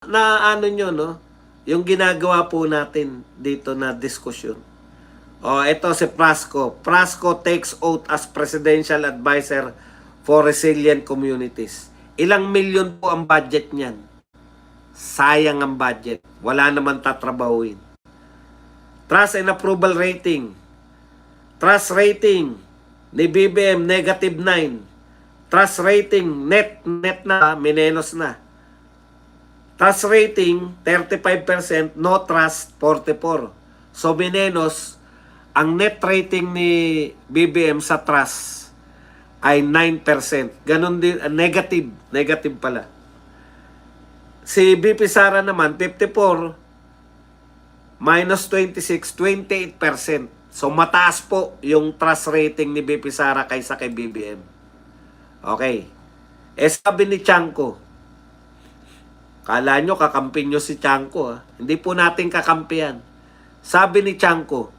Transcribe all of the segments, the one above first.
na ano nyo, no? Yung ginagawa po natin dito na diskusyon. Ito si Prasco. Prasco takes oath as Presidential Advisor for Resilient Communities. Ilang milyon po ang budget niyan? Sayang ang budget. Wala naman tatrabahuin. Trust and approval rating. Trust rating ni BBM negative 9. Trust rating net na, minenos na. Trust rating 35%, no trust 44. So minenos, ang net rating ni BBM sa trust ay 9%. Ganon din, negative pala. Si BP Sara naman 54 minus 26, 28%. So mataas po yung trust rating ni BP Sara kaysa kay BBM. Okay. Sabi ni Chanko, kala nyo kakampi nyo si Chanko, ha? Hindi po natin kakampihan. Sabi ni Chanko,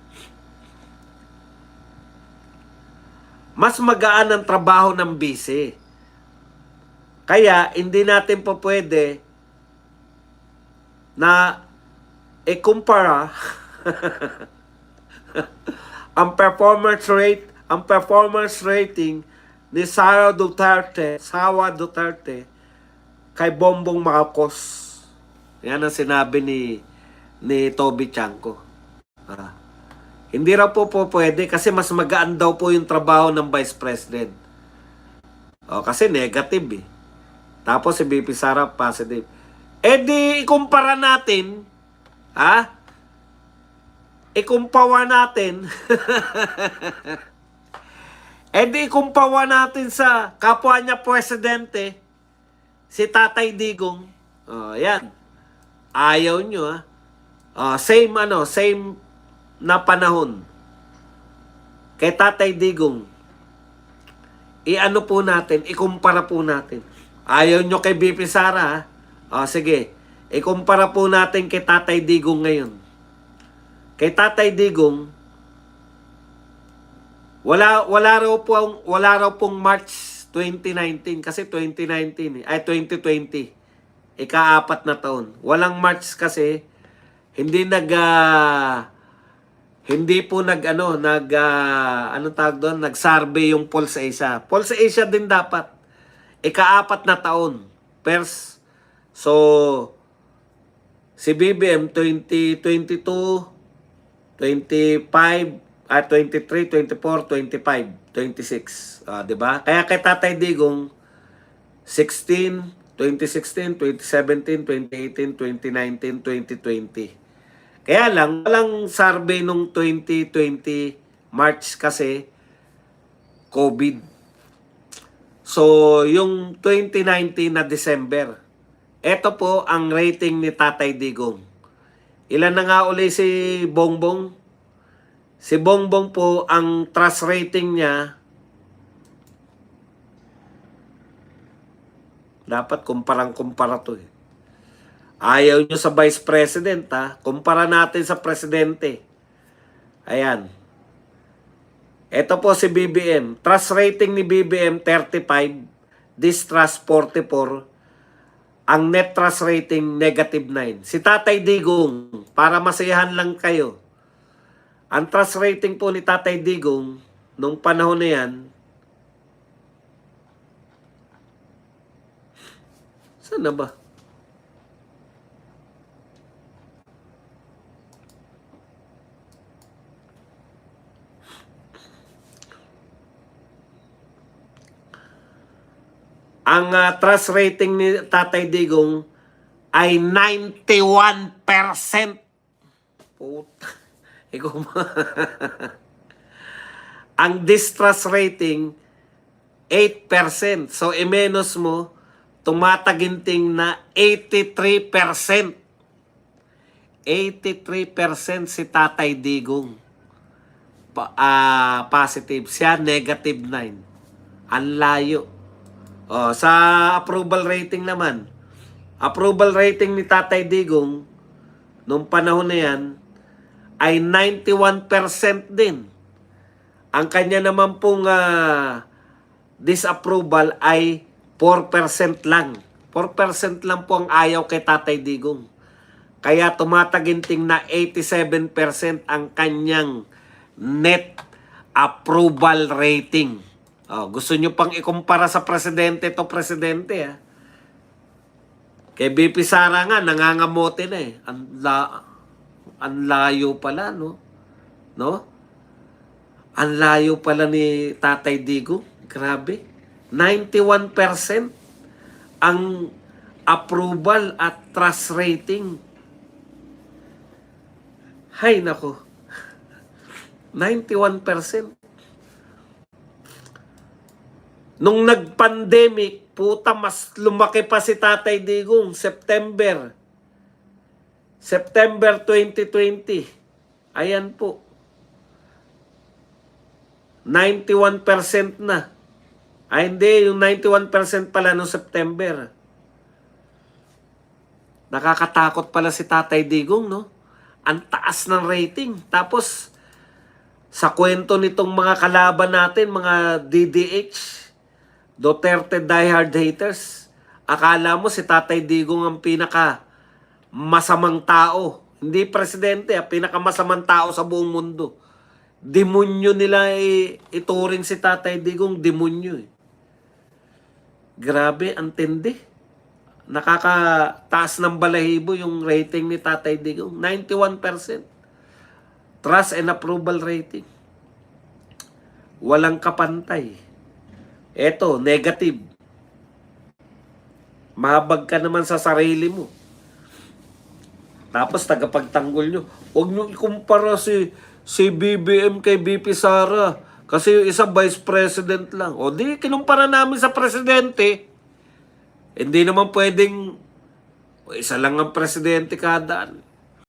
mas magaan ang trabaho ng bise. Kaya hindi natin po pwede na ikumpara ang performance rating ni Sara Duterte kay Bongbong Marcos. Yan ang sinabi ni Toby Chanko. Hindi raw po pwede kasi mas magaan daw po yung trabaho ng Vice President. Kasi negative eh. Tapos si BP Sara positive. Di ikumpara natin, ikumpawa natin. Di ikumpawa natin sa kapwa niya presidente, si Tatay Digong. Yan. Ayaw nyo, same na panahon. Kay Tatay Digong, po natin, ikumpara po natin. Ayaw nyo kay BP Sara, sige, ikumpara po natin kay Tatay Digong ngayon. Kay Tatay Digong, wala raw pong March 2019 kasi 2019 ay 2020. Ika-4 na taon. Walang March kasi hindi nag-survey yung Pulse Asia. Pulse Asia din dapat. Ika-4 na taon. So si BBM 2022, 25, 23, 24, 25, 26. Diba? Kaya kay Tatay Digong, 2016, 2017, 2018, 2019, 2020. Kaya lang, walang survey nung 2020 March kasi COVID. So, yung 2019 na December, ito po ang rating ni Tatay Digong. Ilan na nga uli si Bongbong? Si Bongbong po, ang trust rating niya, dapat kumpara to eh. Ayaw nyo sa Vice President, kumpara natin sa Presidente. Ayan. Ito po si BBM. Trust rating ni BBM 35, distrust 44, ang net trust rating negative 9. Si Tatay Digong, para masayahan lang kayo, ang trust rating po ni Tatay Digong, nung panahon na yan, saan na ba? Ang trust rating ni Tatay Digong ay 91%. Puta. Ang distrust rating 8%. So i-menos mo, tumataginting na 83%. 83% si Tatay Digong positive. Siya negative 9. Ang layo. Sa approval rating naman, approval rating ni Tatay Digong nung panahon na yan ay 91% din. Ang kanya naman pong disapproval ay 4% lang. 4% lang po ang ayaw kay Tatay Digong. Kaya tumataginting na 87% ang kanyang net approval rating. Gusto nyo pang ikumpara sa presidente to presidente, ha? Kay BP Sara nga, nangangamote na eh. Ang layo pala, no? Ang layo pala ni Tatay Digong. Grabe. 91% ang approval at trust rating. Hay nako. 91%. Nung nag-pandemic, puta, mas lumaki pa si Tatay Digong. September 2020. Ayan po. 91% na. Ay hindi, yung 91% pala noong September. Nakakatakot pala si Tatay Digong, no? Ang taas ng rating. Tapos, sa kwento nitong mga kalaban natin, mga DDH, Duterte diehard haters, akala mo si Tatay Digong ang pinaka masamang tao. Hindi presidente, pinakamasamang tao sa buong mundo. Demonyo nila ituring si Tatay Digong, demonyo eh. Grabe, ang tindi. Nakakataas ng balahibo yung rating ni Tatay Digong. 91%. Trust and approval rating. Walang kapantay. Eto, negative. Mahabag ka naman sa sarili mo. Tapos tagapagtanggol nyo. Huwag nyo ikumpara si BBM kay BP Sara. Kasi yung isa vice president lang. O di, kinumpara namin sa presidente. Hindi naman pwedeng isa lang ang presidente kada.